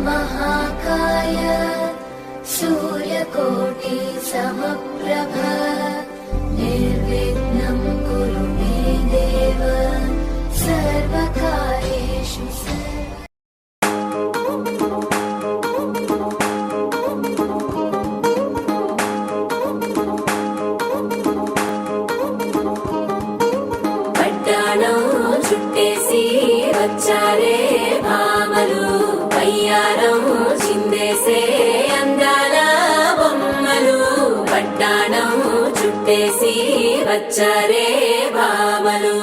महाकाय सूर्यकोटि समप्रभ निर्विघ्नं कुरु मे देव सर्वकार्येषु చుట్టేసి వచ్చారే భామలు వయ్యారం చిందేసే అందాల బొమ్మలు పట్టాణం చుట్టేసి వచ్చారే భామలు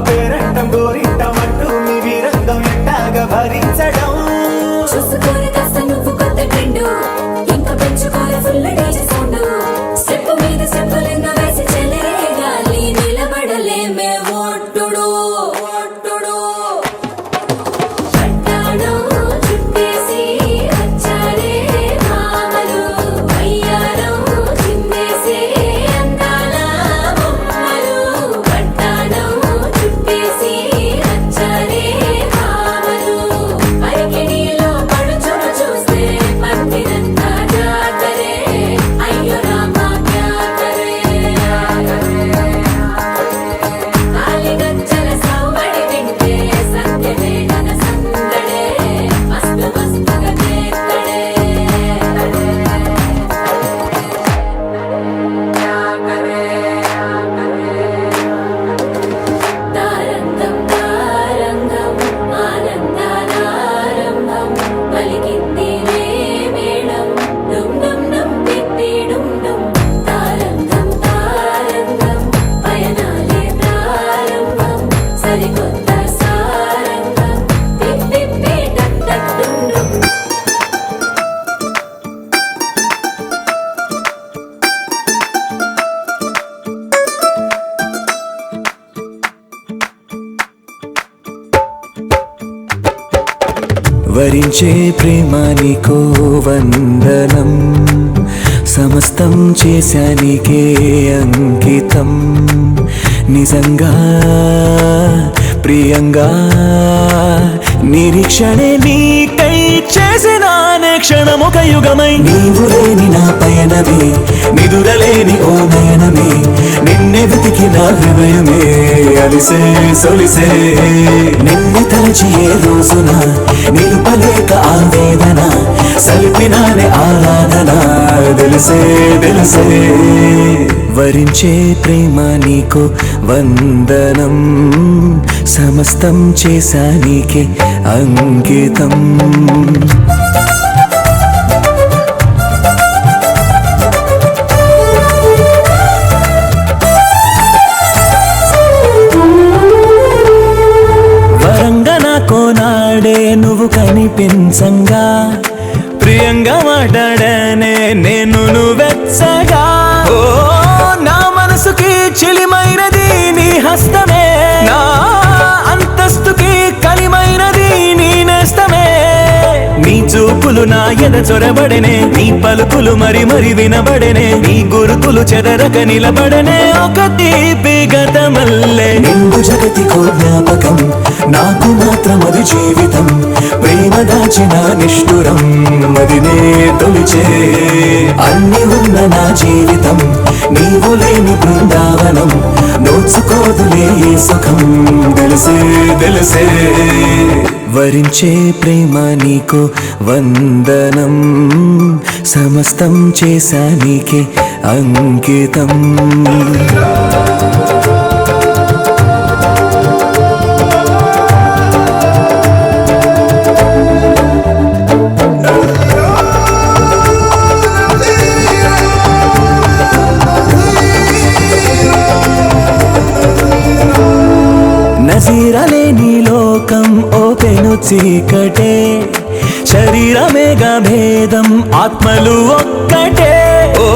పేరంటం గోరింటమంటూ మీ వీరంగం ఎట్టాగా భరించడం చూసుకోని కాస్త నువ్వు కొత్త ట్రెండ్ ఇంకా పెంచుకోని ఫుల్ డీజే సౌండ్ స్టెప్ మీద స్టెప్పులెన్నో వేసి చెలరే గాలి నిలబడలేమే ఒట్టుడు పట్టాణం చుట్టేసి వచ్చారే భామలు వయ్యారం చిందేసే అందాల బొమ్మలు పట్టాణం చుట్టేసి వచ్చారే భామలు పరికిణీలో పడుచును చూస్తే పందిరంతా జాతరే అయ్యో రామా క్యా కరే కాలిగజ్జల సవ్వడి వింటే సంధ్యవేళన సందడే మస్తు మస్తుగా చేస్తడే తారంగం తారంగం ఆనందానారంభం పలికింది రే మేళం డుమ్ డుమ్ డుమ్ తిప్పి డుమ్ డుమ్ తారంగం తారంగం పయనాలే ప్రారంభం సరికొత్త సారంగం తిప్పి టక్ టక్ డుమ్ డుమ్ వరించే ప్రేమ నీకో వందనం సమస్తం చేశానికే అంకితం నిజంగా ప్రియంగా నిరీక్షణే నీకై చేసిన క్షణమొక యుగమై నీవు లేని నా పయనమే నిదురలేని ఓ నయనమే నిన్నే వెతికిన హృదయమే అలిసే సొలిసే నిన్ను తల తలచి ఏ రోజున నిలుపలేక ఆవేదన సలిపినానే ఆరాధన తెలిసే తెలిసే వరించే ప్రేమ నీకు వందనం సమస్తం చేశా నీకే అంకితం కోనాడే నువ్వు కనిపించంగా ప్రియంగా మాట్లాడనే నేను నువ్వెచ్చగా ఓ నా మనసుకి చెలిమైనది నీ హస్తమే నా అంతస్తుకి కలిమైనది నీ నేస్తమే నీ చూపులు నా ఎద చొరబడనే నీ పలుకులు మరి మరి వినబడనే నీ గురుతులు చెదరక నిలబడనే ఒక తీపి గతమల్లే నిండు జగతికో జ్ఞాపకం నాకు మాత్రం అది జీవితం ప్రేమ దాచిన నిష్ఠురం మదినే తొలిచే అన్ని ఉన్న నా జీవితం నీవు లేని బృందావనం నోచుకోదులే ఈ సుఖం తెలిసే తెలిసే వరించే ప్రేమ నీకు వందనం సమస్తం చేశా నీకే అంకితం నజీరలేని లోకం ఓపెను చీకటే శరీరమేగా భేదం ఆత్మలు ఒక్కటే ఓ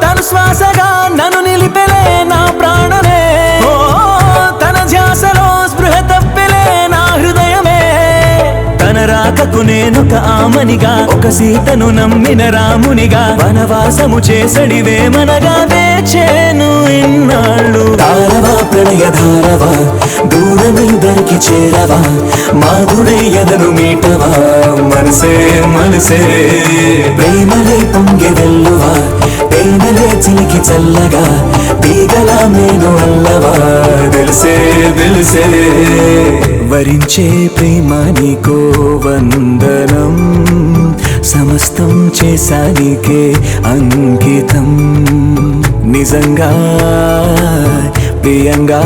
తను శ్వాసగా నన్ను నిలిపెలే నా ప్రాణమే ఓ తన ధ్యాసలో స్పృహ తప్పెలే నా హృదయమే తన రాకకు నేనొక ఆమనిగా ఒక సీతను నమ్మిన రామునిగా వనవాసము చేసడివే మనగా వేచేను ఇన్నాళ్ళు ధారవా ప్రణయ ధారవా దూరమిద్దరికి చేరవా మాధుడయ్యదను మీటవా మనసే మనసే ప్రేమలే పొంగి వెల్లువా తేనెలే చిలికి చల్లగా తీగలా మేను అల్లవా తెలిసే తెలిసే వరించే ప్రేమ నీకో వందనం సమస్తం చేశా నీకే అంకితం నిజంగా ప్రియంగా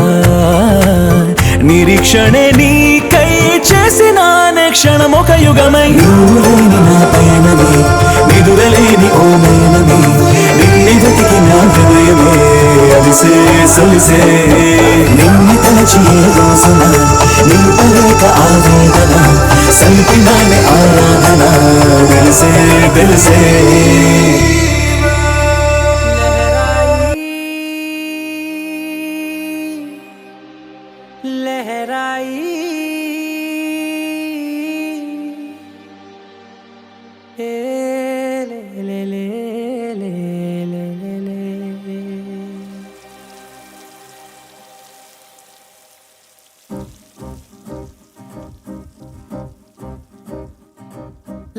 నిరీక్షణే నీకై చేసిన క్షణం ఒక యుగమై నువ్వులేని నా పయనమే నిదురలేని ఓ నయనమే నిన్ను వెతికి నా హృదయమే అలిసే సొలిసే నిన్ను తలచి ఏ రోజున నిలుపలేక ఆవేదన సంపినానే ఆరాధన తెలిసే తెలిసే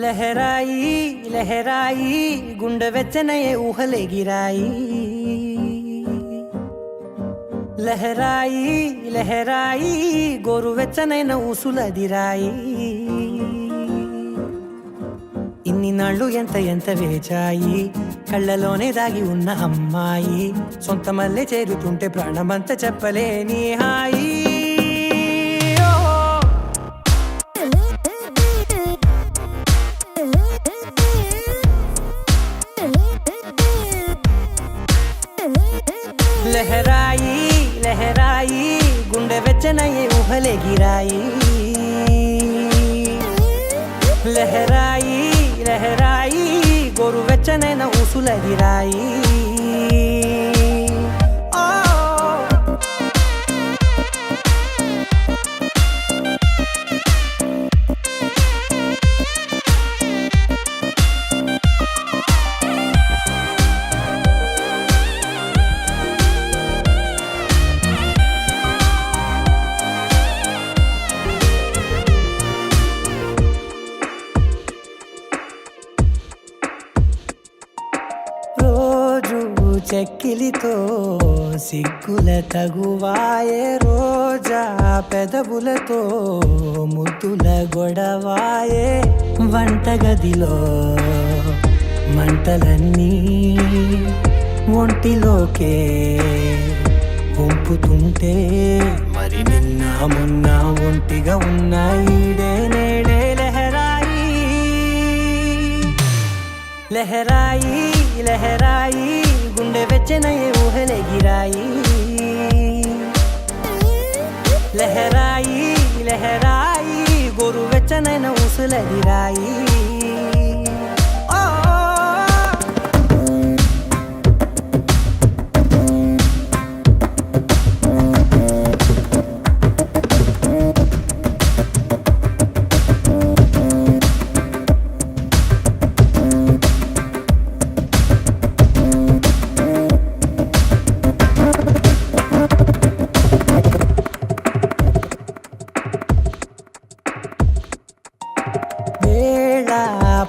లహరాయి లహరాయి గుండె వెచ్చనయే ఊహలెగిరాయి లహరాయి లహరాయి గోరు వెచ్చనైన ఊసులదిరాయి ఇన్ని నాళ్ళు ఎంత ఎంత వేచాయి కళ్ళలోనే దాగి ఉన్న అమ్మాయి సొంత మల్లె చేరుతుంటే ప్రాణమంతా చెప్పలేని హాయి లహరాయి లహరాయి గుండె వెచ్చనయ్యే ఊహలెగిరాయి లహరాయి లహరాయి గోరు వెచ్చనైన ఊసులదిరాయి చెక్కిలితో సిగ్గుల తగువాయే రోజు రోజా పెదవులతో ముద్దుల గొడవాయే వంటగదిలో మంటలన్నీ ఒంటిలోకే వంపుతుంటే మరి నిన్న మొన్న ఒంటిగా ఉన్న ఈడే నేడే లహరాయి లహరాయి లహరాయి గుండె వెచ్చనయే ఊహలెగిరాయి లహరాయి లహరాయి గోరు వెచ్చనైన ఊసులెగిరాయి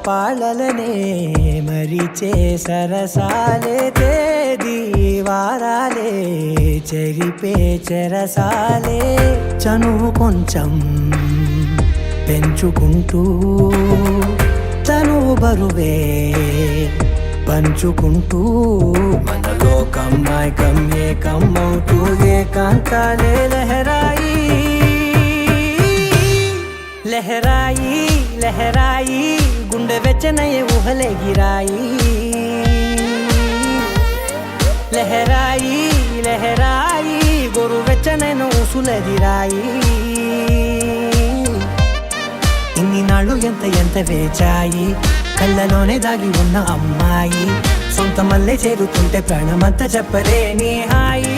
పాలలనే మరిచే సరసాలే తేదీ వారాలే చెరిపే చెరసాలే చనువు కొంచెం పెంచుకుంటూ తనువు బరువే పంచుకుంటూ మనలో కమ్మాయికం ఏకమవుతూ ఏకాంతాలే లహరాయి లహరాయి లహరాయి గుండె వెచ్చనయే ఊహలెగిరాయి లహరాయి లహరాయి గోరు వెచ్చనైన ఊసులెగిరాయి ఇన్ని నాళ్ళు ఎంత వేచాయి కళ్ళలోనే దాగి ఉన్న అమ్మాయి సొంత మల్లె చేరుతుంటే ప్రాణమంతా చెప్పలేని హాయి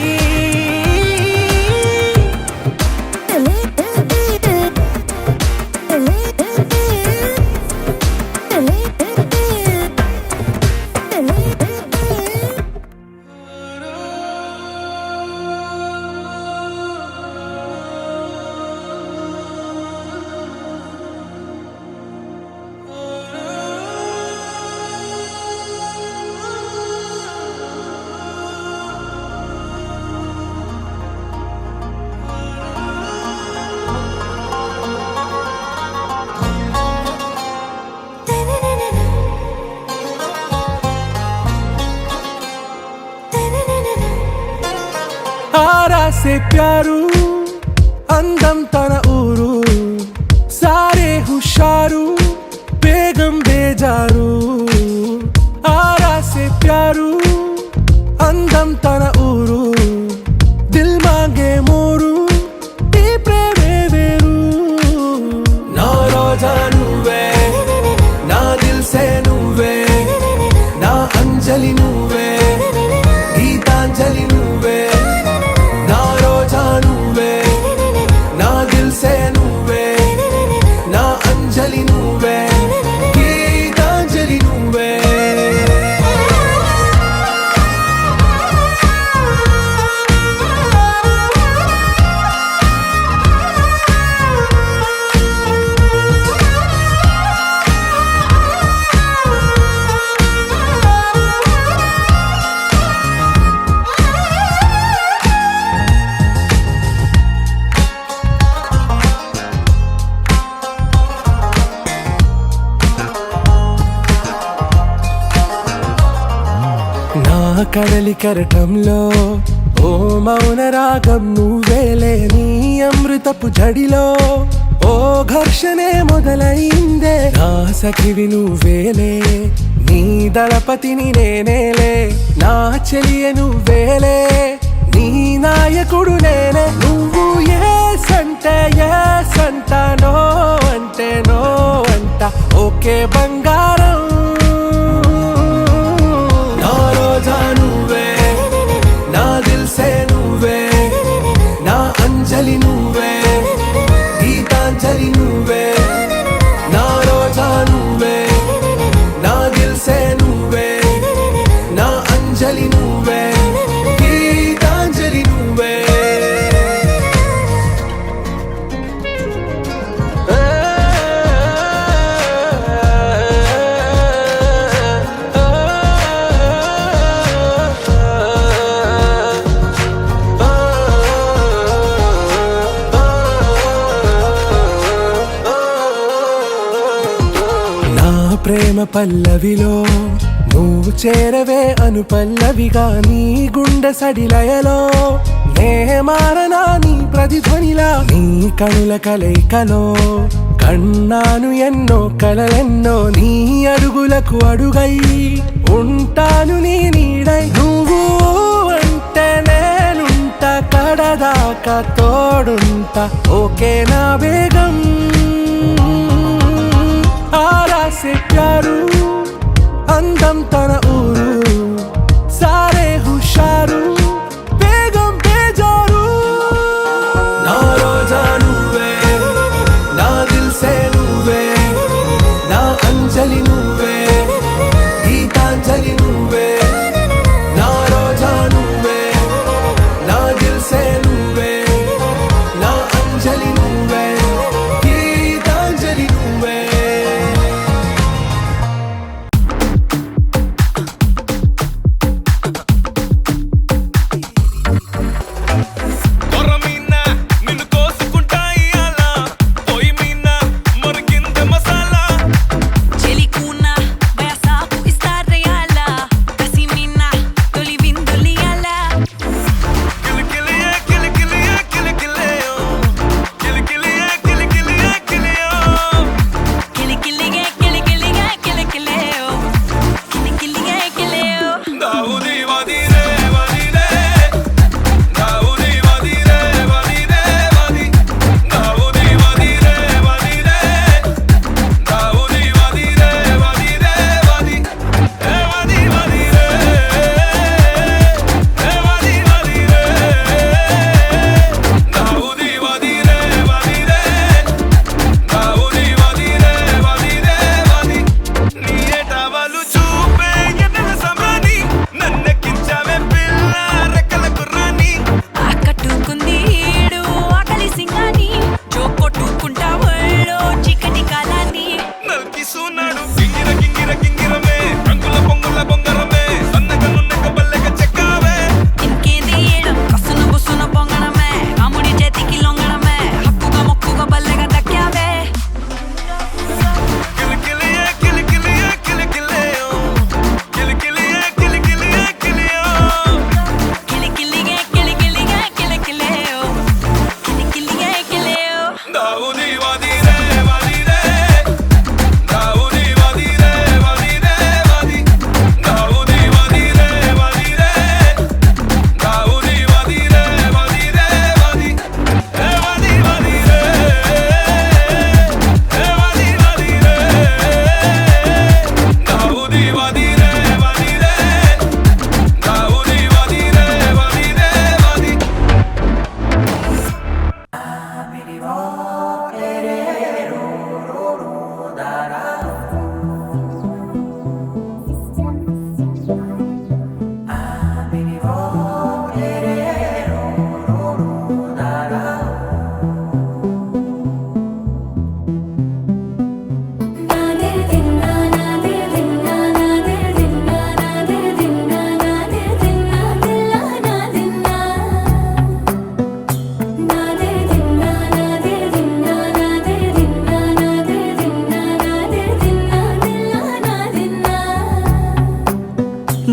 आरा से प्यारू అందం తన ఊరు సారే హుషారు బేగం బేజారు ఆరా से प्यारू అందం తన ఊరు దిల్ మాంగే మోరు ఈ ప్రేమే వేరు నా రోజా నువ్వే నా దిల్ సే నువ్వే నా అంజలి నువ్వే గీతాంజలి నువ్వే నా రోజా నువ్వే నా దిల్ సే నువ్వే నా అంజలి నువ్వే గీతాంజలి నువ్వే కడలి కరటంలో ఓ మౌన రాగం నువ్వేలే నీ అమృతపు జడిలో ఓ ఘర్షణే మొదలైందే నా సఖివి నువ్వేలే నీ దళపతిని నేనేలే నా చెలియ నువ్వేలే నీ నాయకుడు నేనే నువ్వు ఏ సంట నో అంటే నో అంట ఓకే బంగారం నువ్వే నా దిల్ సే నువ్వే నా అంజలి నువ్వే గీతాంజలి నువ్వే నా రోజా నువ్వే నా దిల్ సే నువ్వే నా అంజలి నువ్వే గీతాంజలి నువ్వే ప్రేమ పల్లవిలో నువ్వు చేరవే అను పల్లవిగా నీ గుండె సడిలయలో నే మారనా నీ ప్రతిధ్వనిలా నీ కనుల కలయికలో కన్నాను ఎన్నో కలలెన్నో నీ అడుగులకు అడుగై ఉంటాను నీ నీడై నువ్వు అంటే నేనుంటా కడదాకా తోడుంటా ఓకే నా బేగం आरा से प्यारू అందం తన ఊరు సారే హుషారు బేగం బేజారు నా రోజా నువ్వే నా దిల్ సే నువ్వే నా అంజలి నువ్వే గీతాంజలి నువ్వే నా రోజా నువ్వే నా దిల్ సే నువ్వే నా అంజలి నువ్వే గీతాంజలి నువ్వే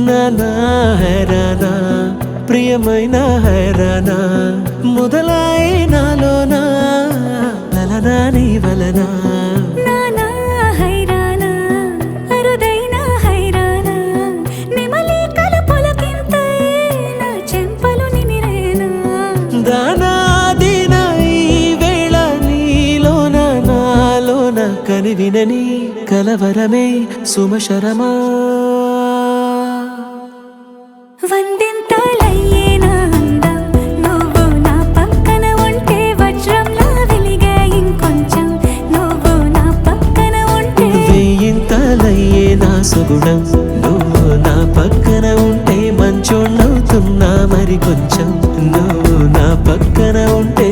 నానా హైరానా ప్రియమైన హైరానా మొదలై నాలోనా లలనా నీ వలనా నానా హైరానా అరుదైన హైరానా నిమలి కలుపులకింతై నా చెంపలు నిమిరేనా దానా దినా ఈ వేళ నీలోన నాలోన కనివినని కలవరమే సుమశరమా వందింతలయ్యేనా అందం నువ్వు నా పక్కన ఉంటే వజ్రంలా వెలిగే ఇంకొంచెం నువ్వు నా పక్కన ఉంటే వేయింతలయ్యే నా సుగుణం నువ్వు నా పక్కన ఉంటే మంచోణ్ణవుతున్నా మరి కొంచెం నువ్వు నా పక్కన ఉంటే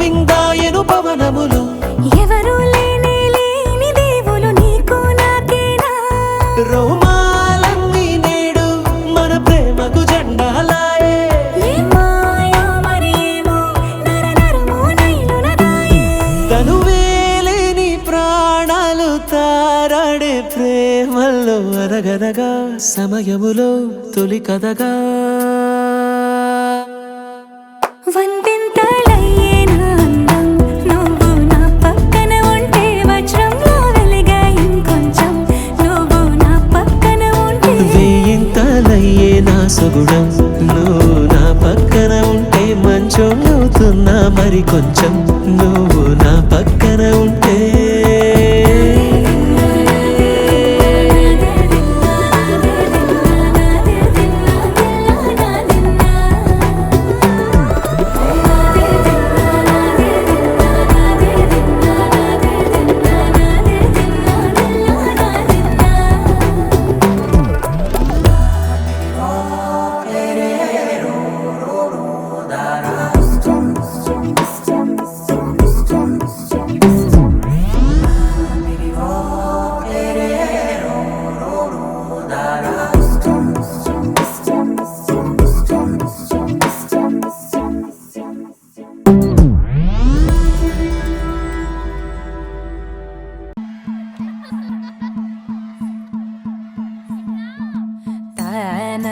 విందాయను పవనములు ఎవరు లేని దేవులు నీకు నాకేనా రోమాలన్నీ నేడు మన ప్రేమకు జెండాలాయే ఏ మాయో మరేమో నరనరమో నైలునదాయే తనువేలేని ప్రాణాలు తారాడే ప్రేమల్లో అరగరగా సమయములో తొలి కథగా వందెంతలయ్యేనా అందం నువ్వు నా పక్కన ఉంటే వజ్రంలో వెలిగా ఇంకొంచెం నువ్వు నా పక్కన ఉంటే వేయింతలయ్యే నా సగుణం నువ్వు నా పక్కన ఉంటే మంచం అవుతున్నా మరి కొంచెం నువ్వు నా పక్కన ఉంటే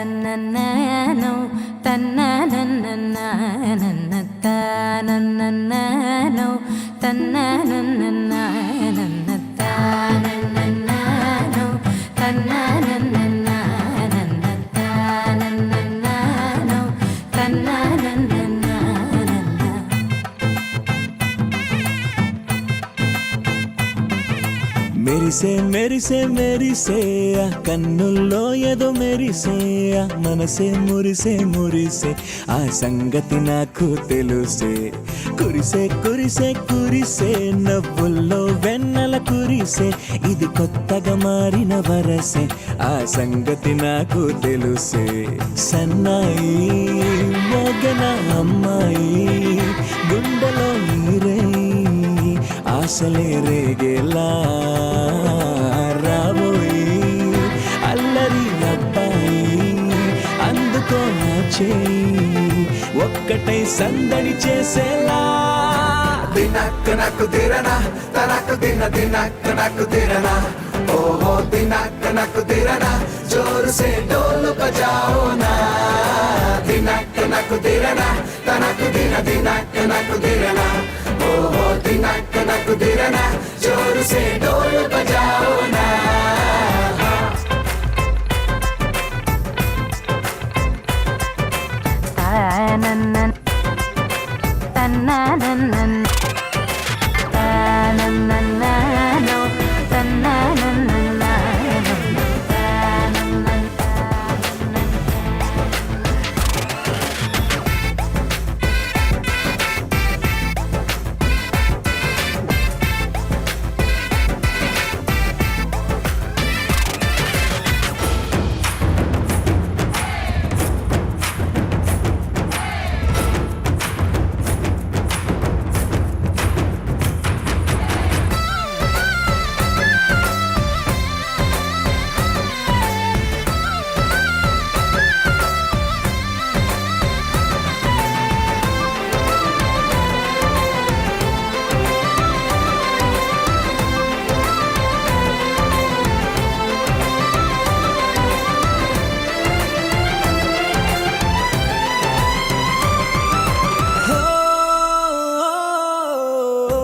తనననననో తనననననన తనననననో తనననననన తనననననో తనననననన తనననననో తనననననన మెరిసే మెరిసే మెరిసే ఆ కన్నుల్లో ఏదో మెరిసే ఆ మనసే మురిసే మురిసే ఆ సంగతి నాకు తెలుసే కురిసే కురిసే కురిసే నవ్వుల్లో వెన్నెల కురిసే ఇది కొత్తగా మారిన వరసే ఆ సంగతి నాకు తెలుసే సన్నాయి మోగన అమ్మాయి గుండెలో ఈరే ఆశలే రేగేలా రాబోయి అల్లరి అబ్బాయి అందుకో నా చేయి ఒక్కటై సందడి చేసేలా దినక్ నకు దిరనా తనకు దిన దినక్ నకు దిరనా ఓహో దినక్ నకు దిరనా జోరు సే డోలు బజాओ నా దినక్ నకు దిరనా తనకు దిన దినక్ నకు దిరనా ఓహో దినక్ నకు దిరనా జోరు సే డోలు బజాओ నా తనననన తననననన తనననననో తనననననన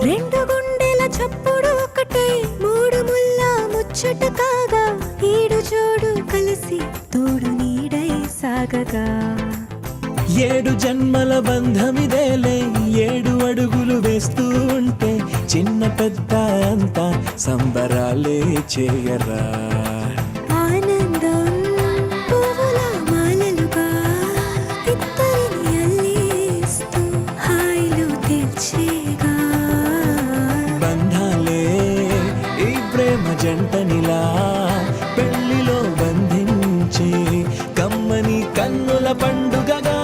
రెండు గుండెల చప్పుడు ఒకటై మూడు ముల్ల ముచ్చట కాగా ఈడు జోడు కలిసి తోడు నీడై సాగగా ఏడు జన్మల బంధమిదేలే ఏడు అడుగులు వేస్తూ ఉంటే చిన్న పెద్ద అంతా సంబరాలే చేయరా ఆనందం పువ్వుల మాలలుగా ఇద్దరిని అల్లేస్తూ హాయిలో తెచ్చేగా బంధాలే ఈ ప్రేమ జంటనిలా పెళ్లిలో బంధించే కమ్మని కన్నుల పండుగగా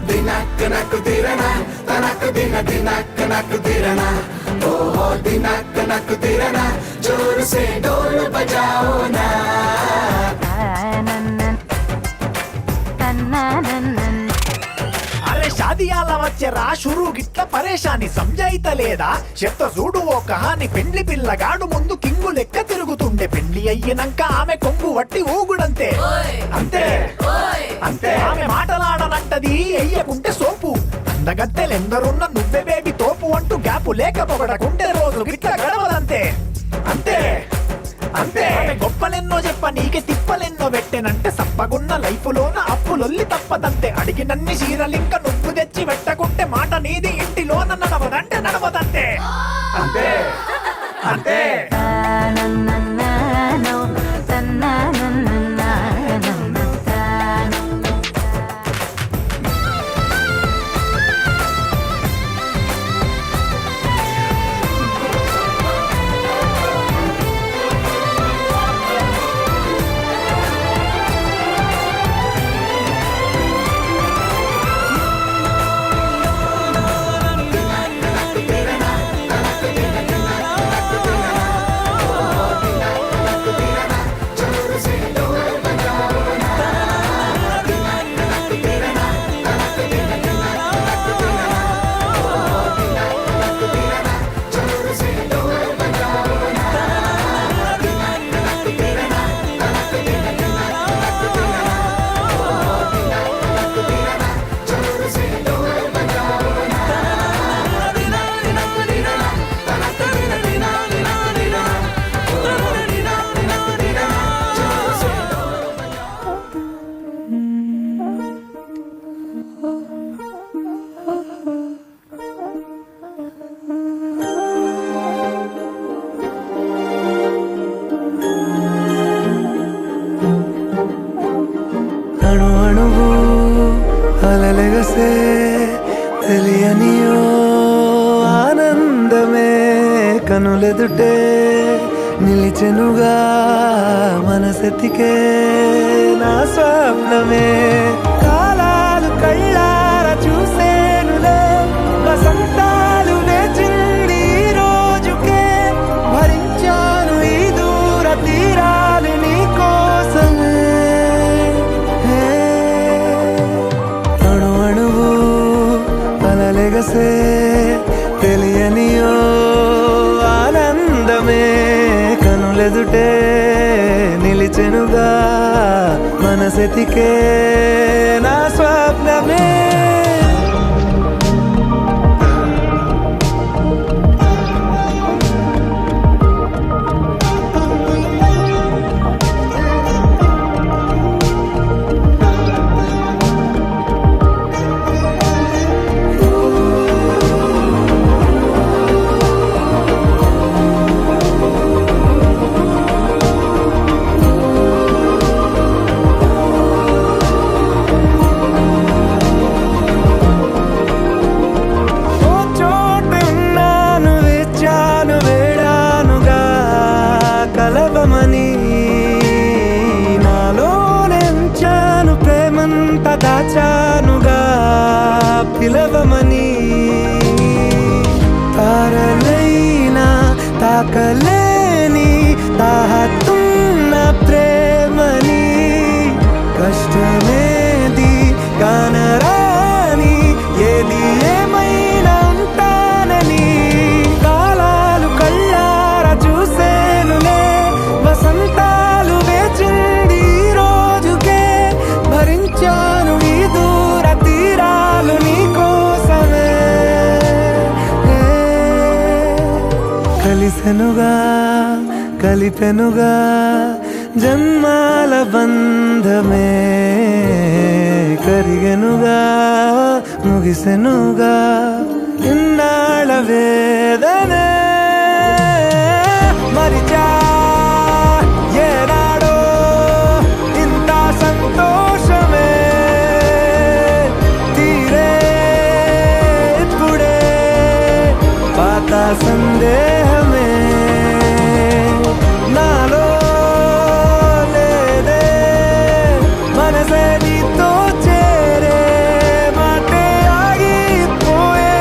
దినక్ నకు దిరనా తనకు దిన దినక్ నకు దిరనా ఓహో దినక్ నకు దిరనా జోరు సే డోలు బజాओ నా అరే షాదియాల వచ్చెరా షురు గిట్ల పరేషాని సంజాయితలేదా చెత్త చూడు ఓ కహాని పెండ్లి పిల్లగాడు ముందు కింగు లెక్క తిరుగుతుండే పెండ్లి అయ్యినంక ఆమె కొంగు వట్టి ఊగుడంతే అంతే అంతే ఆమె మాటలాడనంటది ఎయ్యకుంటే సోపు అందగత్తెలెందరున్న నువ్వే బేబీ తోపు అంటూ గ్యాపు లేక పొగడకుంటే రోజు గిట్ల గడవదంతే అంతే అంతే గొప్పలెన్నో చెప్ప నీకే తిప్పలెన్నో పెట్టెనంటే సప్పగున్న లైఫ్ లోన అప్పులొల్లి తప్పదంతే అడిగినన్ని చీరలింక నువ్వు తెచ్చి పెట్టకుంటే మాట నీది ఇంటిలోన నడవదంటే నడవదంతే అంతే అంతే అణు అణువు అలలెగసే తెలియనియో ఆనందమే కనులెదుటే నిలిచెనుగా మనసెతికే నా స్వప్నమే కాలాలు కళ్ళార చూసేనులే వసంతాలు నేచింది ఈ రోజుకే భరించాను ఈ దూర తీరాలు నీ కోసమే అణు అణువు అలలెగసే తెలియనియో ఆనందమే కనులెదుటే నిలిచెనుగా మనసెతికే నా స్వప్నమే కలవమని నాలోనెంచాను ప్రేమంత దాచానుగా పిలవమని తారలైనా తాకలేని తాహతున్న ప్రేమని కష్టమేది కానరాని ఏది ఏమైనా ఉంటానని కాలాలు కళ్ళార చూసేనులే వసంతాలు వేచింది ఈ రోజుకే భరించాను ఈ దూర తీరాలు నీ కోసమే కలిసెనుగా కలిపెనుగా జన్మాల బంధమే కరిగెనుగా ముగిసెనుగా ఇన్నాళ్ళ వేదనే మరిచా ఏనాడో ఇంత సంతోషమే తీరే ఇప్పుడే పాత సందేహమే నాలో లేదే మనసే నీతో చేరే మాటే ఆగిపోయే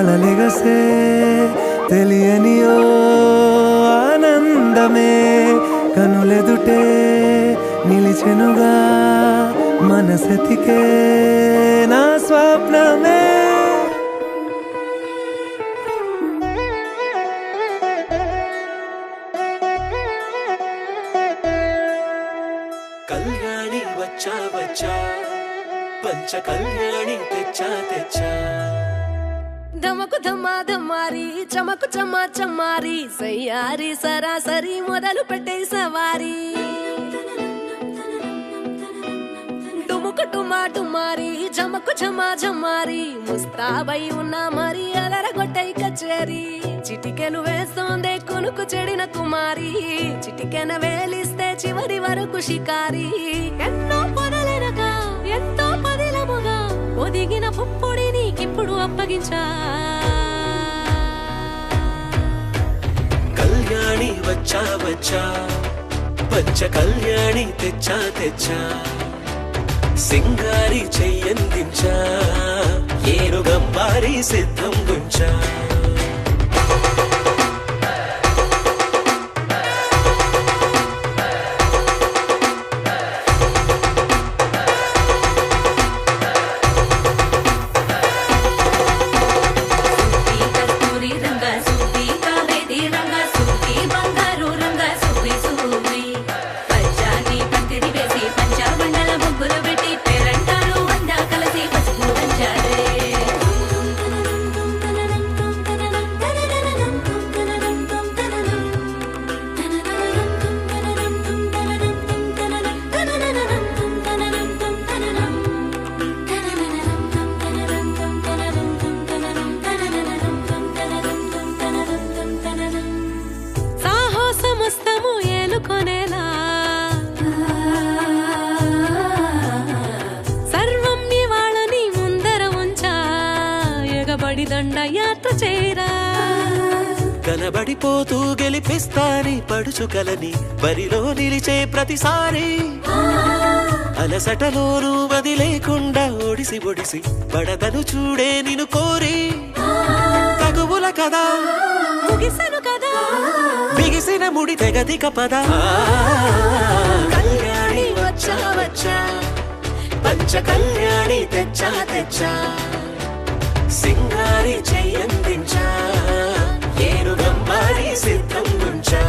కలలెగసే తెలియని ఓ ఆనందమే కనులెదుటే నిలిచెనుగా మనసెతికే నా స్వప్నమే కళ్యాణి వచ్చా వచ్చా పంచ కళ్యాణి తెచ్చా తెచ్చా ధమకు ధమ్మా ధమ్మారి చమకు చమ్మా చమ్మారి సయ్యారి సరాసరి మొదలు పెట్టే సవారి డుముకు టుమా టుమారి జమకు ఝమా ఝమ్మారి ముస్తాబై ఉన్నా మరి అలరగొట్టై కచేరి చిటికెను వేస్తోందే కొనుకు చెడిన కుమారి చిటికెన వేలిస్తే చివరి వరకు షికారి ఎన్నో పొదలెనక ఎంతో పదిలముగా ఒదిగిన పుప్పొడి నీకిప్పుడు అప్పగించా కళ్యాణి వచ్చా వచ్చా పంచ కళ్యాణి తెచ్చా తెచ్చా సింగారి చెయ్యందించా ఏనుగంబారి సిద్ధం గుంచా దండయాత్ర చేరా కనబడిపోతూ గెలిపిస్తాని పడుచుకలని బరిలో నిలిచే ప్రతిసారి అలసటలోనూ వదిలేకుండా ఒడిసి ఒడిసి పడదను చూడే నిన్ను కోరి తగువుల కదా ముగిసను కదా బిగిసిన ముడి తెగదిక పద కళ్యాణి వచ్చా వచ్చా పంచ కళ్యాణి తెచ్చా తెచ్చా సింగారి చెయ్యందించా ఏనుగంబారి సిద్ధం గుంచా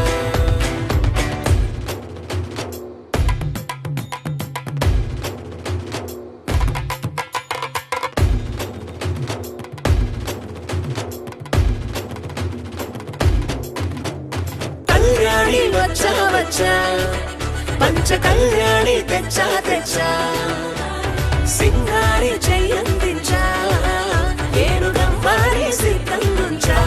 కళ్యాణి వచ్చా వచ్చా పంచ కళ్యాణి తెచ్చా తెచ్చా సింగారి చెయ్యందించా ఏనుగంబారి సిద్ధం గుంచా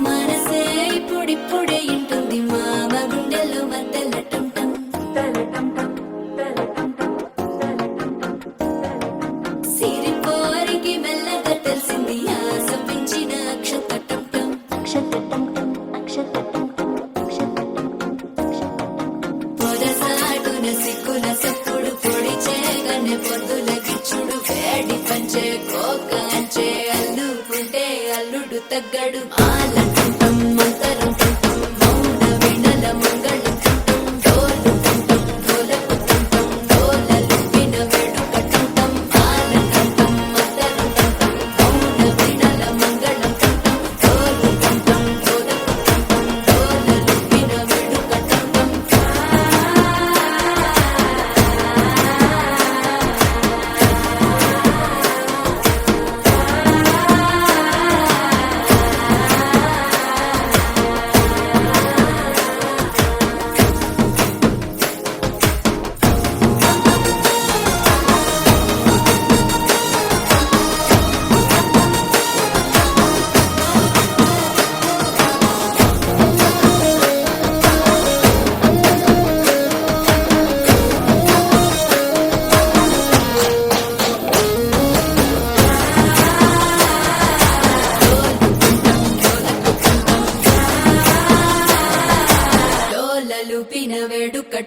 మనసే ఇప్పుడిప్పుడే ఇంటుంది మామ గుండెల్లో మధ్యలో సిరిపోరికి మెల్లగా తెలిసింది ఆశ పెంచిన పొరసాటున సిక్కుల సప్పుడు పొడి చేయగానే పొద్దుల గిచ్చుడు వేడి పంచే కోక అంచే అల్లుకుంటే అల్లుడు తగ్గడు ఆలంటుంటం మంతరం తుంటం మౌన వినల మంగళం తుంటం డోలు తుంటం డోలకు తుంటం డోలలు విన వేడుక తుంటం ఆలంటుంటం మంతరం తుంటం మౌన వినల మంగళం తుంటం డోలు తుంటం డోలకు తుంటం డోలలు విన వేడుక తుంటం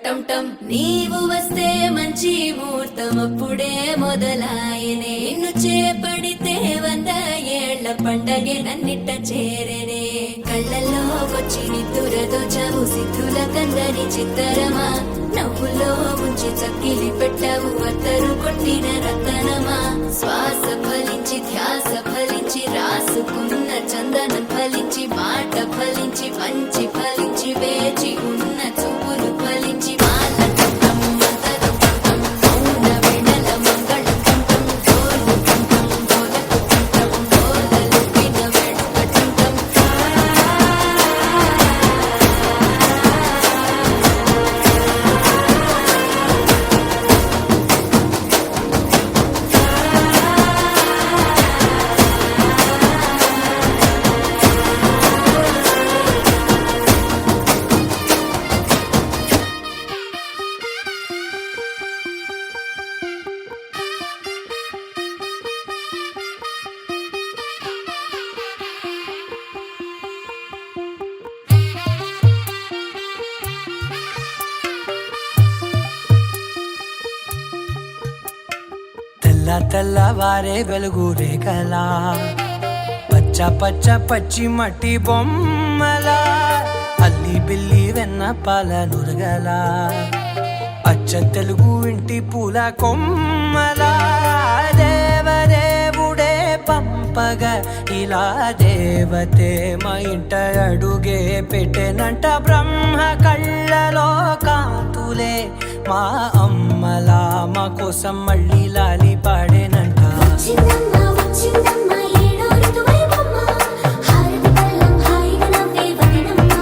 టం టం నీవు వస్తే మంచి ముహూర్తం అప్పుడే మొదలాయనే నిన్ను చేపడితే 100 ఏళ్ల పండగే నన్నిట్ట చేరనే కళ్ళల్లో వచ్చి నిద్దురతో చావు సిద్ధుల కందని చిత్తరమా నవ్వులో ముంచి చక్కిలి పెట్టావు అత్తరు కొట్టిన రతనమా శ్వాస ఫలించి ధ్యాస ఫలించి రాసుకున్న చందనం ఫలించి మాట ఫలించి మంచి ఫలించి వేచి ఉన్న చూపులు ఫలించి మాల కుంటం మంతరు కుంటం మౌన వెడల మంగళ కుంటం గోలు కుంటం గోలకు కుంటం గోలలు విన వెడుక కుంటం తెల్ల తెల్లవారే వెలుగు రేఖలా పచ్చ పచ్చ పచ్చి మట్టి బొమ్మలా అల్లి బిల్లి వెన్న పాల నురగలా అచ్చ తెలుగు ఇంటి పూల కొమ్మలా దేవదేవుడే పంపగా ఇలా దేవతే మా ఇంట అడుగే పెట్టెనంట బ్రహ్మ కళ్ళలో కాంతులే మా అమ్మలా మా కోసం మళ్ళీ లాలి పాడేనంట వచ్చిందమ్మ వచ్చిందమ్మ ఏడో ఋతువైవమ్మ హారతి పళ్ళం హాయిగా నవ్వే వదనమ్మ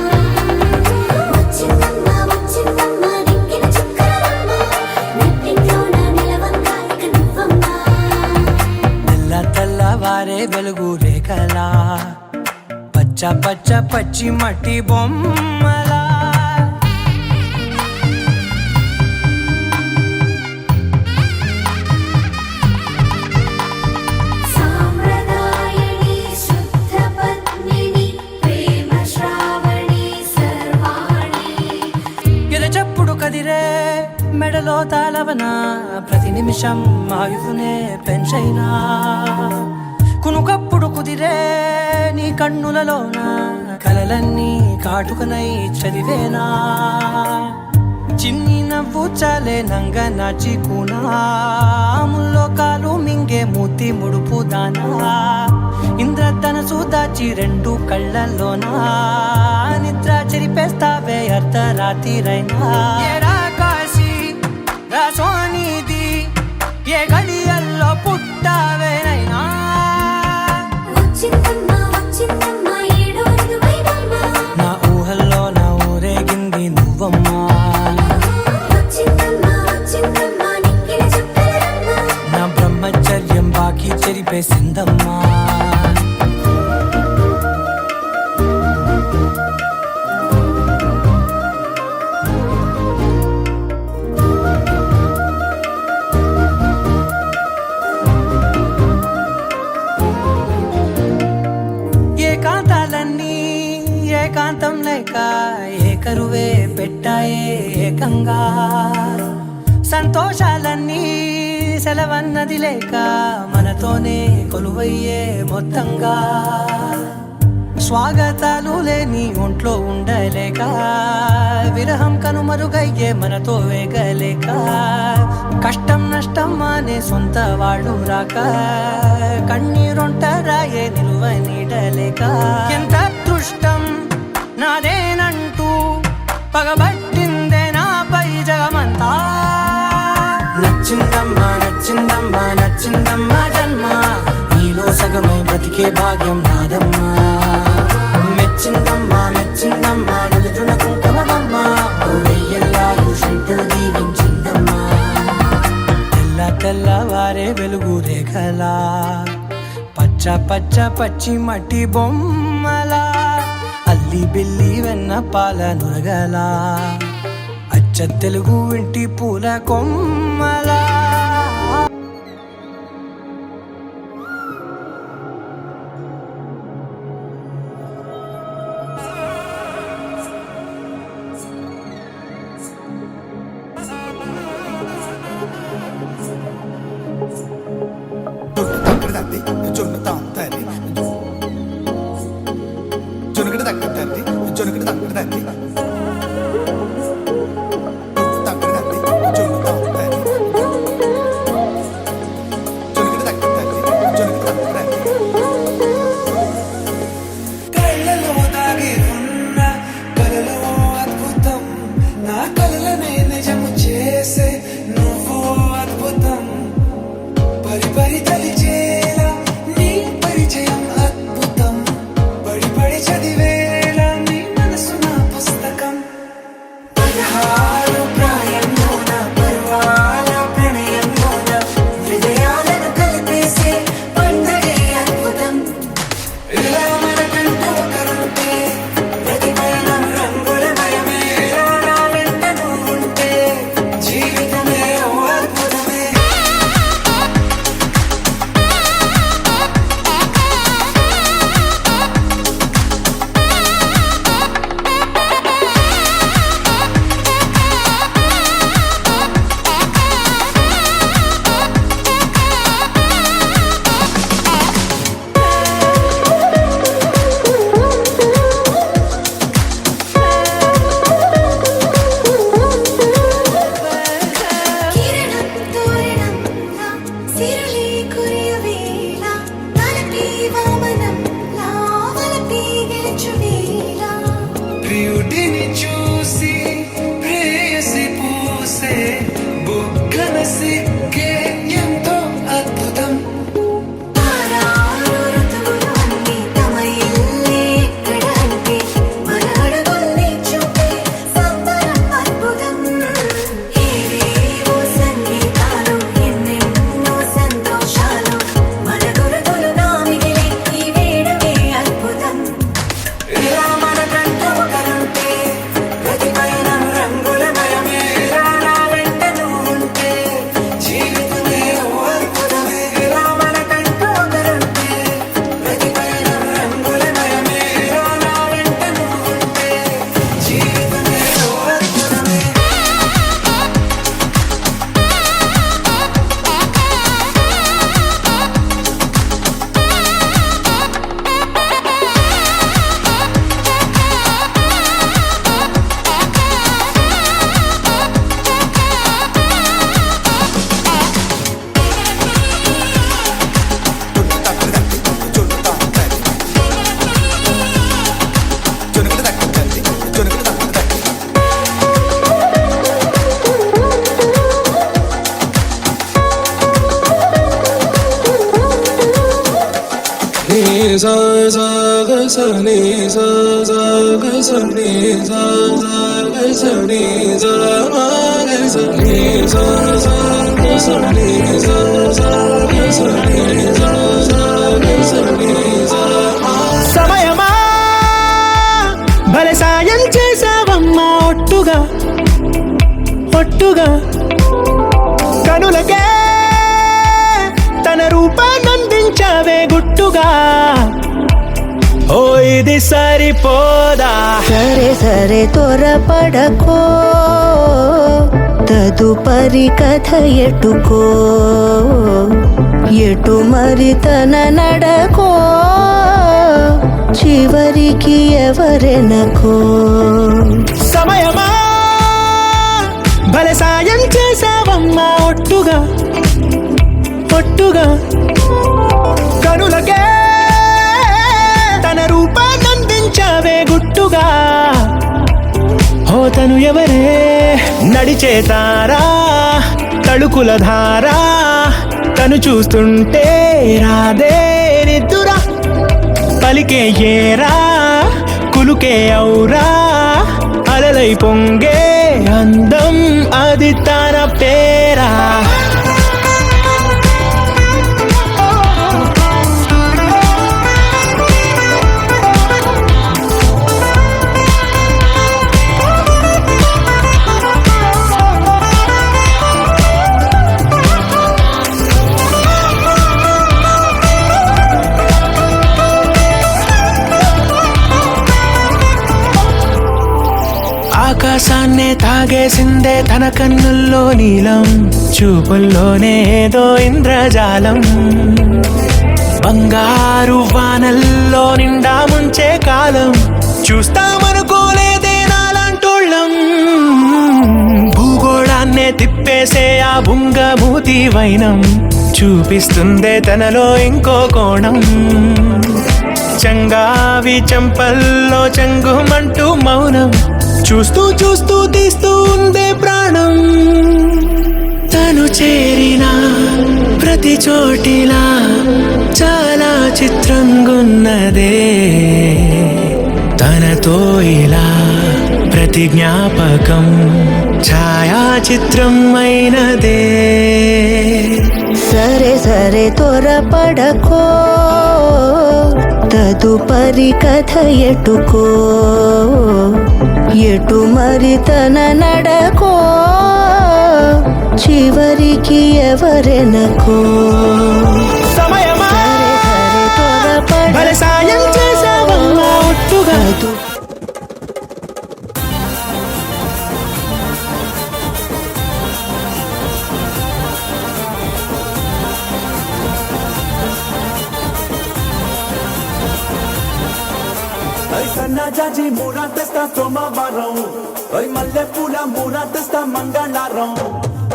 వచ్చిందమ్మ వచ్చిందమ్మ దిక్కిన చుక్కలమ్మ నెట్టింట్లోన నిలవంగా ఇక నువ్వమ్మ తెల్ల తెల్లవారే వెలుగు రేఖలా పచ్చ పచ్చ పచ్చి మట్టి బొమ్మలా సామ్రదాయని శుద్ధ పద్మిని ప్రేమ శ్రావణి సర్వాణి ఎరచప్పుడు కదిరే మెడలో తాళవన ప్రతి నిమిషం ఆయుధునే పెంచైనా కునుకప్పుడు కుదిరే నీ కన్నులలోన కలలన్నీ కాటుకనై చదివేనా చిన్ని నవ్వు చాలే నంగ నాచి కూనాముల్లో కాలు మింగే మూతి ముడుపు దానా ఇంద్రధనసు దాచి 2 కళ్ళల్లోనా నిద్ర చెరిపేస్తావే అర్ధరాత్రిరైనా ఏరా కాశీ రా సోనిది ఏ గడియల్లో పుట్టావేనైనా వచ్చిందమ్మ వచ్చిందమ్మ ఏడో ఋతువైవమ్మ నా ఊహల్లో నా ఊరేగింది నువ్వమ్మా వచ్చిందమ్మ వచ్చిందమ్మ నిక్కిన చుక్కలమ్మ నా బ్రహ్మచర్యం బాకీ చెరిపేసిందమ్మా ఏకాంతాలన్నీ ఏకాంతం లేక ఏకరువే పెట్టాయే ఏకంగా సంతోషాలన్నీ సెలవన్నది లేక మనతోనే కొలువయ్యే మొత్తంగా స్వాగతాలు లేని ఒంట్లో ఉండలేక విరహం కనుమరుగయ్యే మనతో వేగలేక కష్టం నష్టం అనే సొంత వాళ్ళు రాక కన్నీరొంటరాయే నిలువ నీడలేక ఎంత అదృష్టం నాదేనంటూ పగబట్టిందే నాపై జగమంతా నచ్చిందమ్మా నచ్చిందమ్మా నచ్చిందమ్మా జన్మ నీలో సగమై బ్రతికే భాగ్యం నాదమ్మా మెచ్చిందమ్మా మెచ్చిందమ్మా నిలుచున కుంకుమమ్మా వెయ్యల్లాలు శంకులు దీవించిందమ్మా తెల్ల తెల్లవారే వెలుగు రేఖలా పచ్చ పచ్చ పచ్చి మట్టి బొమ్మలా అల్లి బిల్లి వెన్న పాల నురగలా అచ్చ తెలుగు ఇంటి పూల కొమ్మలా తల్లి జొన్నుతాం తల్లి జొనుకుడు తగ్గ తల్లి జొనుకుడు తగ్గ తల్లి తగ్గ తల్లి జొన్నుతాం తల్లి జొనుకుడు తగ్గ తల్లి జొనుకుడు తగ్గ తల్లి కళ్ళలో దాగి ఉన్న కలలో అద్భుతం నా కలలనే నిజము చేసే నువ్వు అద్భుతం పరి పరి తలిచేలా నీ పరిచయం అద్భుతం పడి పడి చదివేలా నీ మనసు నా పుస్తకం 16 ప్రాయంలోన పర్వాల ప్రణయంలోన హృదయాలను కలిపేసే పండగే అద్భుతం ఇలా మనకంటూ ఒకరుంటే ప్రతిపయనం రంగులమయమే ఇలా నా వెంట నువ్వుంటే జీవితమే ఓ అద్భుతమే కిరణం తోరణంలా సిరులే కురియవేళ తలపి వామనంలా వలపి గెలుచువేళ ప్రియుడిని చూసి ప్రేయసి పూసే బుగ్గన సిగ్గే ఎంతో అద్భుతం ఆరారు ఋతువులు అన్నీ తమ ఇల్లే ఎక్కడ అంటే మన అడుగుల్ని చూపే సంబరం అద్భుతం ఏవేవో సంగీతాలు ఎన్నెన్నో సంతోషాలు మన గురుతులుగా మిగిలే ఈ వేడుకే అద్భుతం ఇలా మనకంటూ ఒకరుంటే ప్రతిపయనం రంగులమయమే ఇలా నా వెంట నువ్వుంటే జీవితమే ఓ అద్భుతమే ఇలా మనకంటూ ఒకరుంటే ప్రతిపయనం రంగులమయమే ఇలా నా వెంట నువ్వుంటే జీవితమే ఓ అద్భుతమే జొన్నుతాం తల్లి జొనుకుడు తగ్గ తల్లి జొనుకుడు తగ్గ తల్లి ni sa sa ga sa ni sa sa ga sa ni sa sa ga sa ni sa ma ga sa ni sa sa ga sa ni sa sa ga sa ni sa sa ga sa ni sa ma సమయమా భలే సాయం చేసావమ్మా ఒట్టుగా ఒట్టుగా కనులకే తన రూపాన్నందించావే గుట్టుగా ఓ ఇది సరిపోదా సరే సరే త్వరపడకో తదుపరి కథ ఎటుకో ఎటు మరి తన నడకో చివరికి ఎవరెనకో సమయమా భలే సాయం చేసావమ్మా ఒట్టుగా ఒట్టుగా కనులకే తన రూపాన్నందించావే గుట్టుగా ఓ తను ఎవరే నడిచే తారా తళుకుల ధారా తను చూస్తుంటే రాదే నిద్దురా పలికే ఏరా కులుకే ఔరా అలలై పొంగే అందం అది తన పేరా ఆకాశాన్నే తాగేసిందే తన కన్నుల్లో నీలం, చూపుల్లోనే ఏదో ఇంద్రజాలం. బంగారు వానల్లో నిండా ముంచే కాలం, చూస్తామనుకోలేదే నాలాంటోళ్ళం. భూగోళాన్నే తిప్పేసే ఆ బుంగమూతి వైనం, చూపిస్తుందే తనలో ఇంకో కోణం. చంగావి చంపల్లో చంగుమంటూ మౌనం, చూస్తూ చూస్తూ తీస్తూ ఉందే ప్రాణం. తను చేరిన ప్రతి చోటిలా చాలా చిత్రంగున్నదే, తనతో ఇలా ప్రతి జ్ఞాపకం ఛాయాచిత్రం అయినదే. సరే సరే త్వరపడకో, తదుపరి కథ ఎటుకో, ఎటు మరి తన నడకో, చివరికి ఎవరెనకో. సమయమా సరే సరే భలే సాయం చేసావమ్మా ఒట్టుగా. సన్నా జాజి మూరా తెస్తా సోమవారం, మల్లె పూల మూరా తెస్తా మంగళవారం,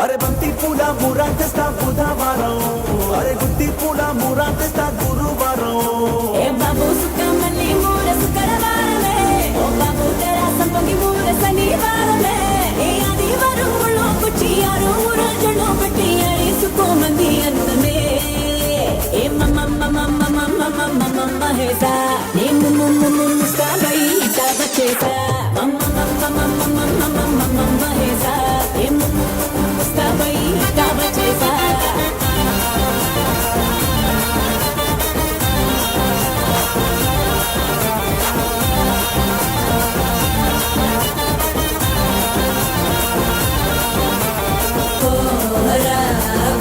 అరే బంతి పూల మూరా తెస్తా బుధవారం, అరే గుత్తి పూల మూరా తెస్తా గురువారం. ఏ బాబు సుక్కమల్లి మూర శుక్రవారమే, ఓ బాబు తెరా సంపంగి మూర శనివారమే. ఏ ఆదివారం ముళ్ళో కుచ్చి ఆరు రోజులు పెట్టి అడిసుకోమంది అందమే. ఏ మమ్మ మమ్మ మమ్మ మమ్మ మమ్మ హేసా, ఏ ముమ్ము ముస్తాబై తాబ చేసా. మమ్మ మమ్మ మమ్మ మమ్మ మమ్మ మమ్మ హేసా, ఏ ముమ్ము ముస్తాబై తాబ చేసా.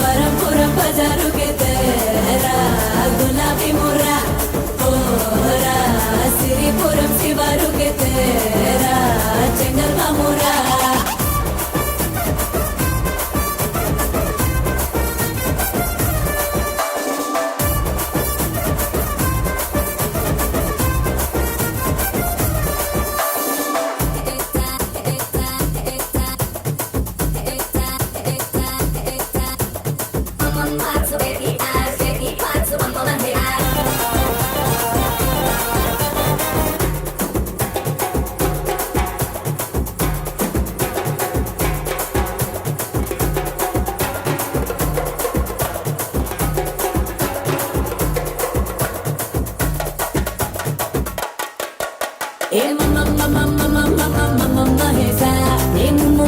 వరపురం బజారు కే తేరా గులాబీ ముర్రా, సిరిపురం శివారు కే తేరా చెంగల్ మామూరా. ఏ మమ్మ మమ్మ మమ్మ మమ్మ మమ్మ హేసా, ఏ ముమ్ము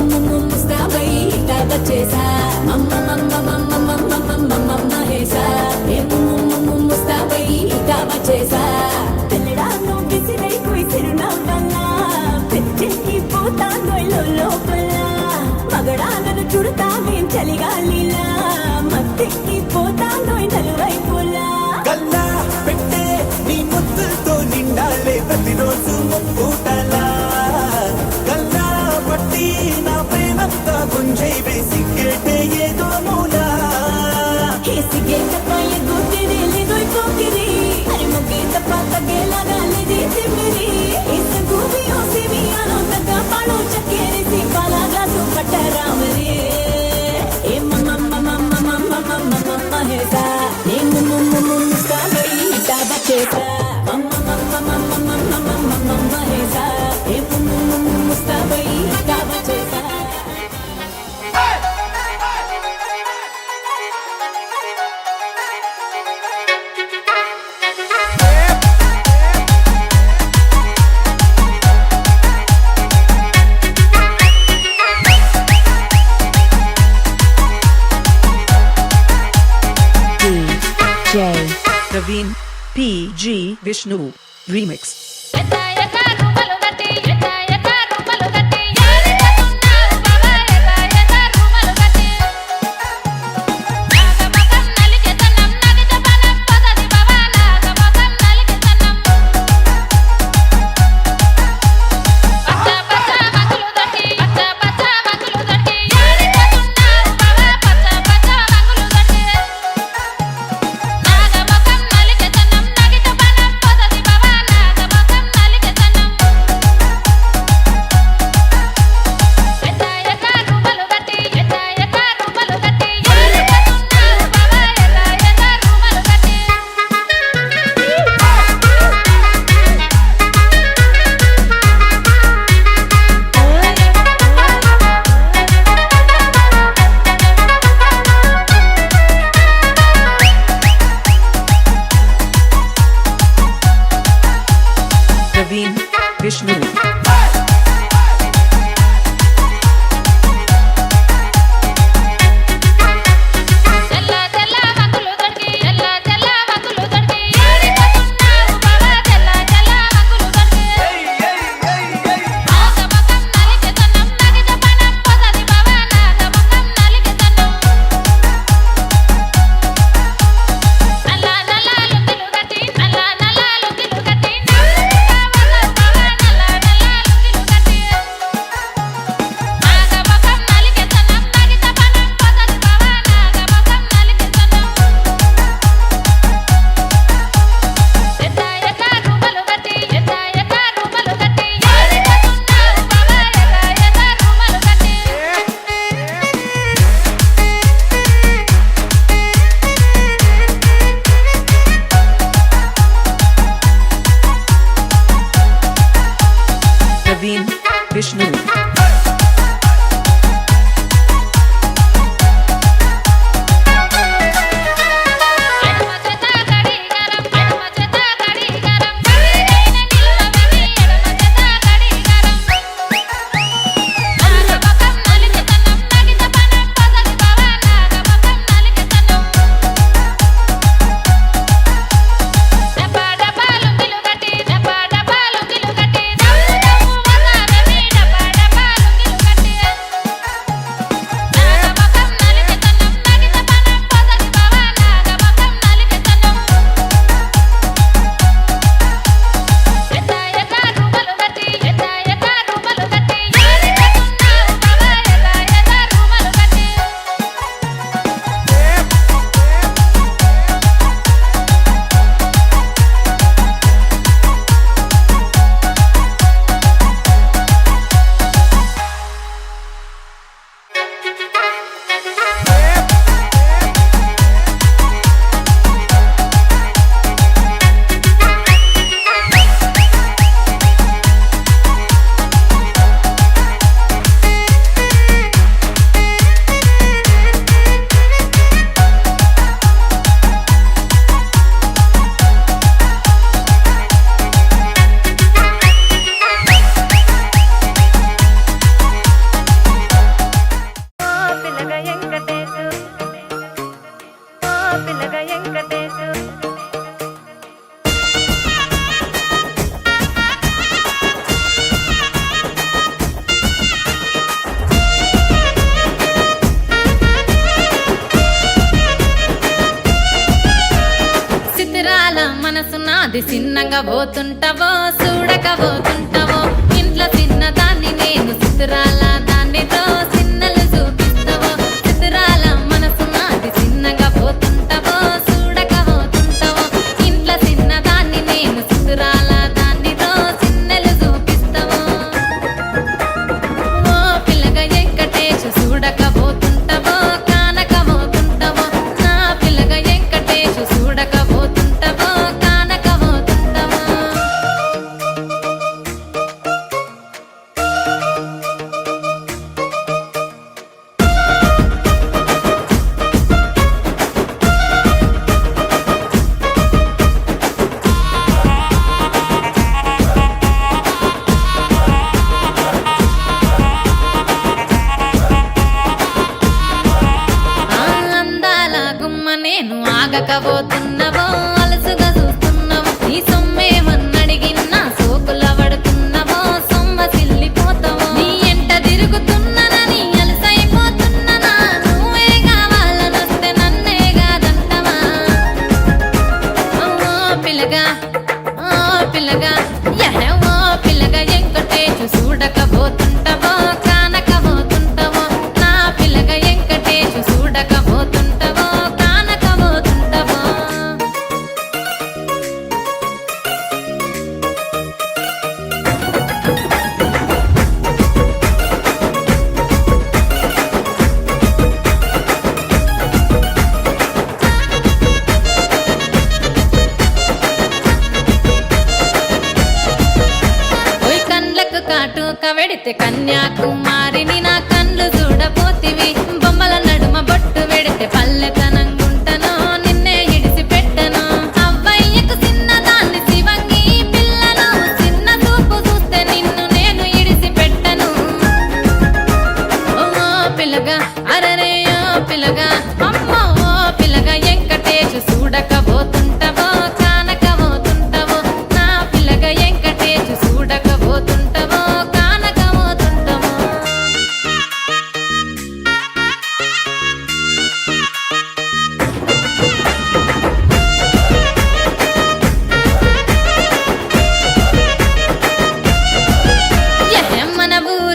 ముస్తాబై తాబ చేసా. మమ్మ మమ్మ మమ్మ మమ్మ మమ్మ మమ్మ హేసా, ఏ ముమ్ము ముస్తాబై తాబ చేసా. తెల్లడాను విసిరై కుయిసిరునవ్వల్ల, పెచ్చెక్కి పోతాను లోపల. మగడాలను చుడతావేం చలిగాలిలా, మత్తెక్కి పోతాను నలువైపులా. గల్లా పెట్టే నీ ముద్దుతో నిండాలే ప్రతిరోజు ముప్పుటలా, గల్లా పట్టి నా ప్రేమంతా గుంజై వేసి కేటే ఏదో మూలా. హేసిగే తప్ప ఎగుతిరి లేదోయ్ పోకిరి, అరే ముగే తప్ప తగేలాగాలిది తిమ్మిరి. ఇస్ గూబి ఓసిమి ఆనందక పాడో చక్కెరిసి బాలాగా సుపట్ట రామరి. ఏ మమ్మ మమ్మ మమ్మ మమ్మ మమ్మ హేసా, ఏ ముమ్ము ముస్తాబై తాబ చేసా. మమ్మ మమ్మ మమ్మ మమ్మ మమ్మ మమ్మ హేసా, ఏ ముమ్ము ముస్తాబై తాబ చేసా. DJ Praveen PG Vishnu Remix. పచ్చ పచ్చ మగులు Vishnu. Praveen Vishnu. మనసునాది చిన్నగా పోతుంటావో చూడకపోతుంటావో ఇంట్లో చిన్నదాన్ని నేను చిత్రాల దానితో చిన్నలు చూపిస్తావో చిత్రాల మనసునాది చిన్నగా పోతుంటావో చూడకపోతుంటావో ఇంట్లో చిన్నదాన్ని నేను చిత్రాల దానితో చిన్నలు చూపిస్తావో ఓ పిల్లగా వెంకటేశు చూడకపోతుంటావో కానకపోతుంటావో నా పిల్లగా వెంకటేశు చూడకపోతుంటావో కానకపోతుంటావో అందాల గుమ్మ నేను ఆగకపోతున్నావో అలసుగా చూస్తున్నావో నీ సొమ్మేమన్నడిగిన్నా సోకుల పడుతున్నావో సొమ్మ సిల్లిపోతావో నీ ఎంట తిరుగుతున్నానని అలసైపోతున్నానా నువ్వే కావాలనొస్తే నన్నే కాదంటవా ఓ పిల్లగా ఓ పిల్లగా వెంకటేశు చూడకపోతుంటావో కానకపోతుంటావో నా పిల్లగా వెంకటేశు చూడకపోతుంటావో కానకపోతుంటావో ఓయ్ కండ్లకు కాటుక వెడితే కన్యాకుమారిని నా కండ్లు చూడపోతివి బొమ్మల నడుమ బొట్టు వెడితే పల్లెతనంగుంటను నిన్నే ఇడిసి పెట్టను అవ్వయ్యకు చిన్నదాన్ని శివంగి పిల్లను చిన్న చూపు చూస్తే నీ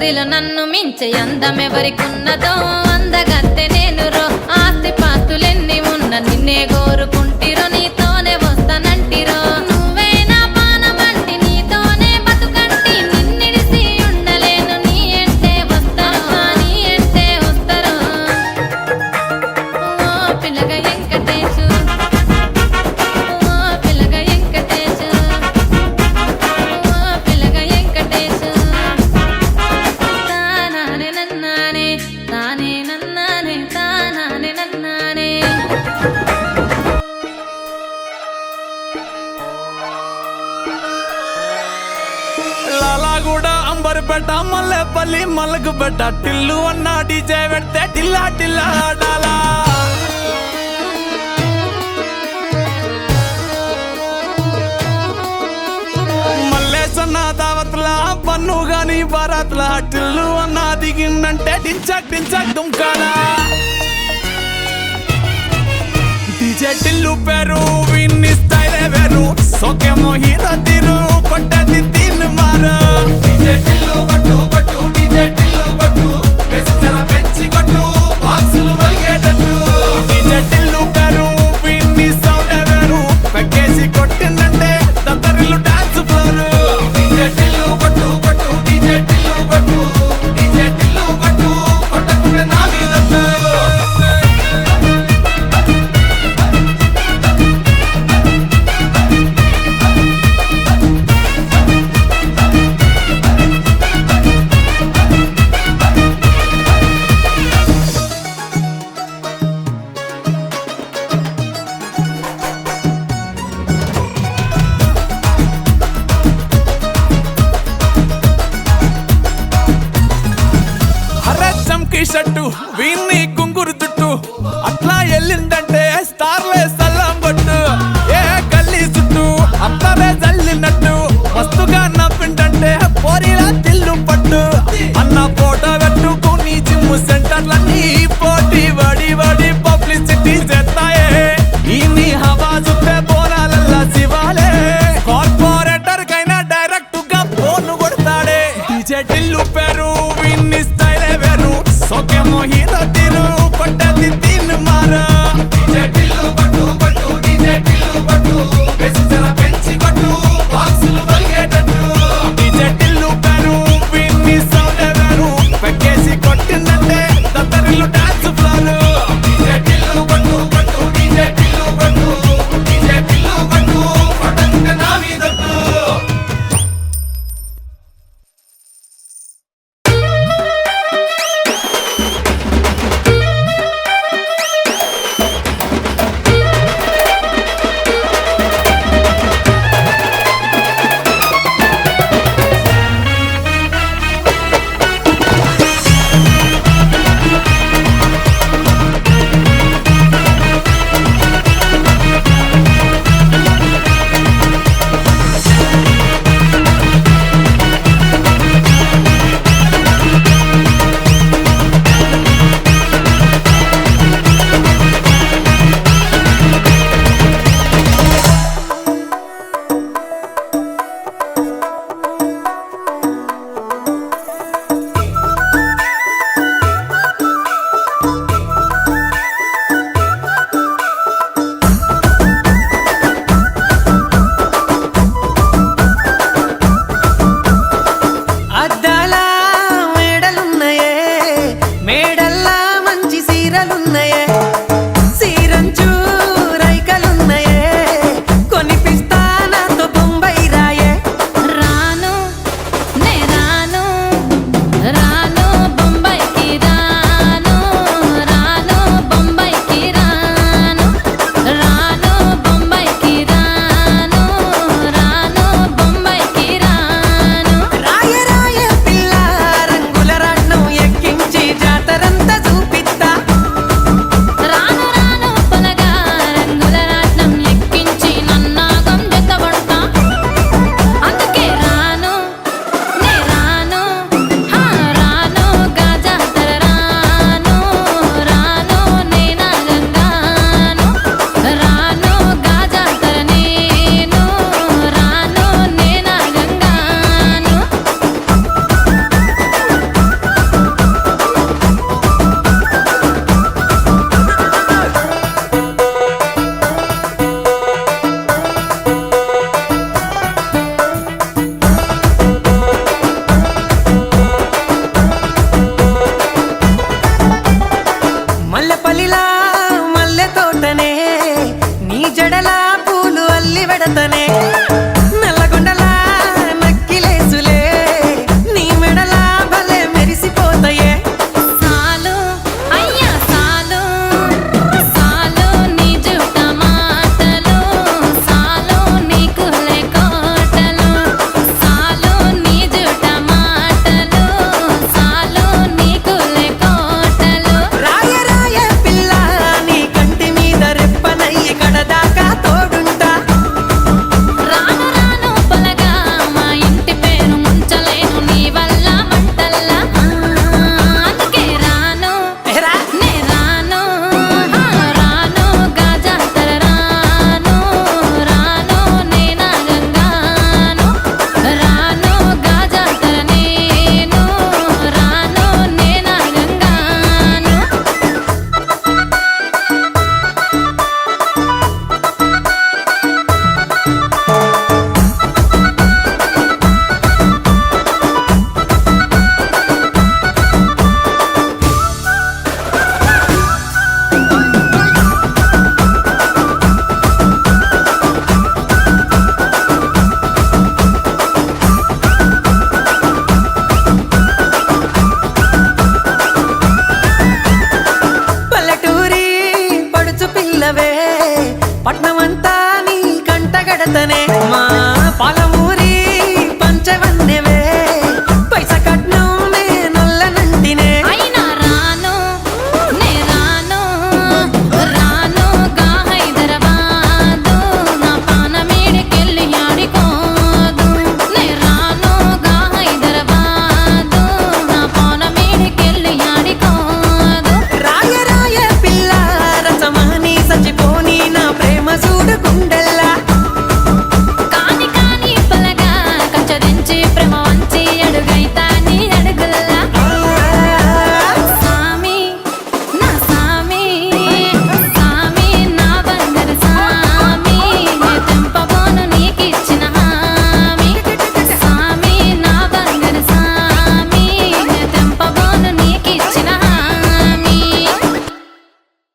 ఊరిలో నన్ను మించే అందమెవరికున్నదో అందగత్తె నేను రో ఆస్తి పాస్తులెన్ని ఉన్న నిన్నే కోరుకుంటిరో నీతోనే వస్తానంటిరో నువ్వే నా పానమంటి నీతోనే బతుకంటి నిన్నిడిసి ఉండలేను నీ అంటే వస్తాను నీ అంటే వస్తారు ఓ పిల్లగా వెంకటేశు ఓ పిల్లగా వెంకటేశు ఓ పిల్లగా వెంకటేశు తానానే నన్నానే తానే నన్నానే తానానే నన్నానే లాలాగూడ అంబర్పేట మల్లెపల్లి మల్లకుపేట టిల్లు అన్న డీజే పెడితే టిల్లా టిల్లా ఆడాలా మల్లేసన్న దావత్ల పన్ను గాని బారాత్ల టిల్లు అన్న దిగిందంటే డించక్ డించక్ దుంకాలా డీజే టిల్లు పేరు విన్ని స్టైలే వేరు సోకేమో హీరో తీరు కొట్టది తీన్ మారు డీజే టిల్లు కొట్టు కొట్టు డీజే టిల్లు కొట్టు బెస్సర పెంచి కొట్టు బాక్సులు మలిగేటట్టు డీజే టిల్లు పేరు విన్ని సౌండ్ వేరు పెక్కేసి కొట్టిందంటే దత్తరిల్లు డాన్స్ ఫ్లోర్ డీజే టిల్లు కొట్టు కొట్టు డీజే టిల్లు కొట్టు డీజే టిల్లు కొట్టు కొట్టకుంటే నా మీద చంకి షట్టు వీన్ని కుంగురు చుట్టు అట్లా ఎల్లిందంటే స్టార్లే సల్లం కొట్టు ఏ గల్లీ చుట్టూ అత్తరే జల్లినట్టు మస్తుగా నవ్విందంటే పోరిలా తిల్లు పట్టు అన్న ఫోటో పెట్టుకుని జిమ్ సెంటర్లన్నీ పోటీ వడి వడి పబ్లిసిటీ చేస్తాయే ఈ హవా చూస్తే బోనాలల్లా శివాలే కార్పొరేటర్ కైనా డైరెక్ట్ గా ఫోన్ కొడతాడే డీజే టిల్లు పేరు విన్ని స్టైలే వేరు సోకేమో హీరో తీరు కొట్టది